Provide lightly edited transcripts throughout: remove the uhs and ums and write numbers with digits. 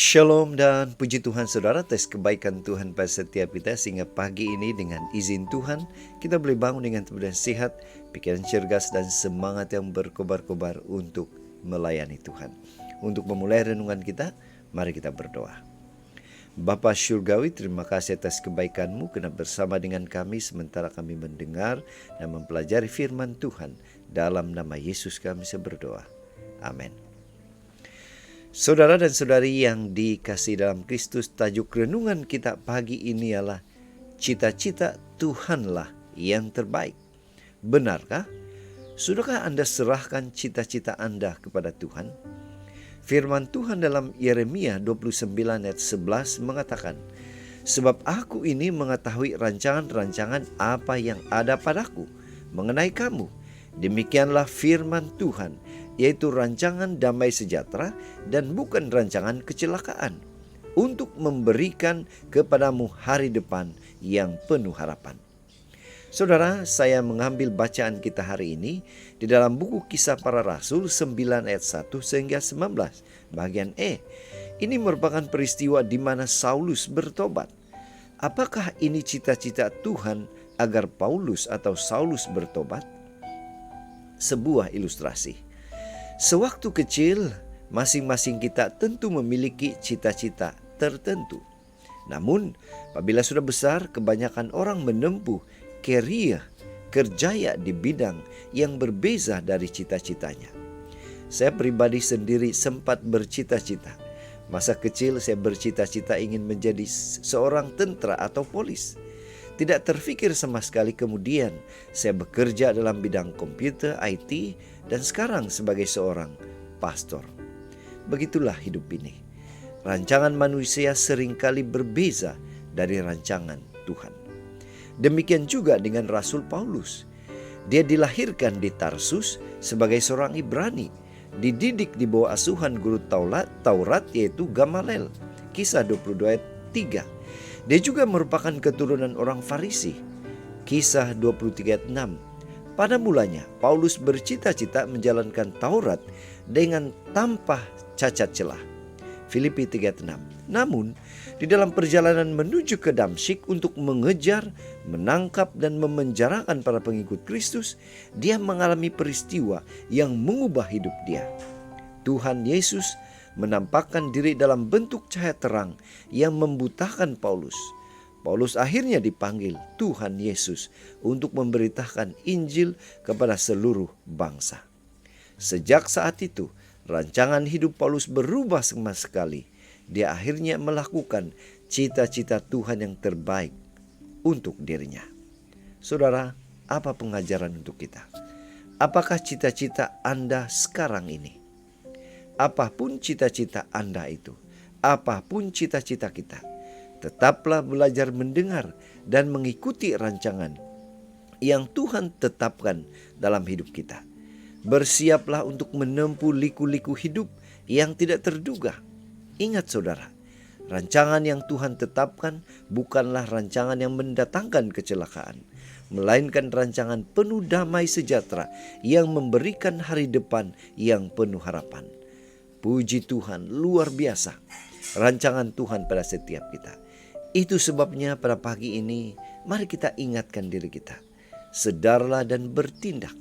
Shalom dan puji Tuhan saudara, atas kebaikan Tuhan pada setiap kita sehingga pagi ini dengan izin Tuhan kita boleh bangun dengan tubuh dan sehat, pikiran cergas dan semangat yang berkobar-kobar untuk melayani Tuhan. Untuk memulai renungan kita, mari kita berdoa. Bapa Syurgawi, terima kasih atas kebaikan-Mu karena bersama dengan kami sementara kami mendengar dan mempelajari firman Tuhan. Dalam nama Yesus kami berdoa. Amin. Saudara dan saudari yang dikasihi dalam Kristus, tajuk renungan kita pagi ini ialah cita-cita Tuhanlah yang terbaik. Benarkah? Sudahkah Anda serahkan cita-cita Anda kepada Tuhan? Firman Tuhan dalam Yeremia 29 ayat 11 mengatakan, "Sebab aku ini mengetahui rancangan-rancangan apa yang ada padaku mengenai kamu. Demikianlah firman Tuhan, yaitu rancangan damai sejahtera dan bukan rancangan kecelakaan, untuk memberikan kepadamu hari depan yang penuh harapan." Saudara, saya mengambil bacaan kita hari ini di dalam buku Kisah Para Rasul 9 ayat 1 sehingga 19, bagian E. Ini merupakan peristiwa di mana Saulus bertobat. Apakah ini cita-cita Tuhan agar Paulus atau Saulus bertobat? Sebuah ilustrasi. Sewaktu kecil, masing-masing kita tentu memiliki cita-cita tertentu. Namun, apabila sudah besar, kebanyakan orang menempuh kerjaya di bidang yang berbeza dari cita-citanya. Saya pribadi sendiri sempat bercita-cita. Masa kecil saya bercita-cita ingin menjadi seorang tentara atau polis. Tidak terfikir sama sekali kemudian saya bekerja dalam bidang komputer, IT, dan sekarang sebagai seorang pastor. Begitulah hidup ini. Rancangan manusia seringkali berbeza dari rancangan Tuhan. Demikian juga dengan Rasul Paulus. Dia dilahirkan di Tarsus sebagai seorang Ibrani, dididik di bawah asuhan guru Taurat yaitu Gamaliel. Kisah 22 ayat 3. Dia juga merupakan keturunan orang Farisi. Kisah 23 ayat 6. Pada mulanya, Paulus bercita-cita menjalankan Taurat dengan tanpa cacat celah. Filipi 3:6. Namun, di dalam perjalanan menuju ke Damsyik untuk mengejar, menangkap, dan memenjarakan para pengikut Kristus, dia mengalami peristiwa yang mengubah hidup dia. Tuhan Yesus menampakkan diri dalam bentuk cahaya terang yang membutakan Paulus. Paulus akhirnya dipanggil Tuhan Yesus untuk memberitakan Injil kepada seluruh bangsa. Sejak saat itu, rancangan hidup Paulus berubah sama sekali. Dia akhirnya melakukan cita-cita Tuhan yang terbaik untuk dirinya. Saudara, apa pengajaran untuk kita? Apakah cita-cita Anda sekarang ini? Apapun cita-cita Anda itu, apapun cita-cita kita, tetaplah belajar mendengar dan mengikuti rancangan yang Tuhan tetapkan dalam hidup kita. Bersiaplah untuk menempuh liku-liku hidup yang tidak terduga. Ingat saudara, rancangan yang Tuhan tetapkan bukanlah rancangan yang mendatangkan kecelakaan, melainkan rancangan penuh damai sejahtera yang memberikan hari depan yang penuh harapan. Puji Tuhan, luar biasa rancangan Tuhan pada setiap kita. Itu sebabnya pada pagi ini, mari kita ingatkan diri kita. Sedarlah dan bertindak.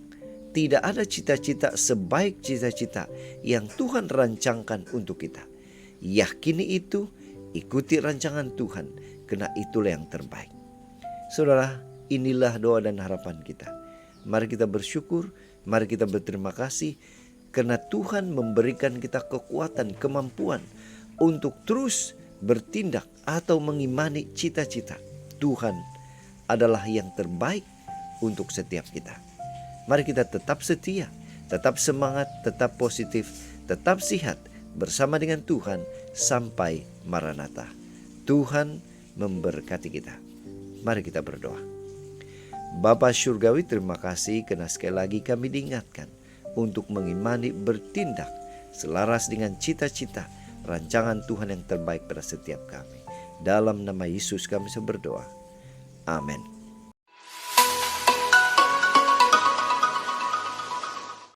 Tidak ada cita-cita sebaik cita-cita yang Tuhan rancangkan untuk kita. Yakini itu, ikuti rancangan Tuhan, karena itulah yang terbaik. Saudara, inilah doa dan harapan kita. Mari kita bersyukur, mari kita berterima kasih, karena Tuhan memberikan kita kekuatan, kemampuan untuk terus bertindak atau mengimani cita-cita. Tuhan adalah yang terbaik untuk setiap kita. Mari kita tetap setia, tetap semangat, tetap positif, tetap sehat bersama dengan Tuhan sampai Maranatha. Tuhan memberkati kita. Mari kita berdoa. Bapa Syurgawi, terima kasih karena sekali lagi kami diingatkan untuk mengimani, bertindak selaras dengan cita-cita rancangan Tuhan yang terbaik pada setiap kami. Dalam nama Yesus kami berdoa. Amin.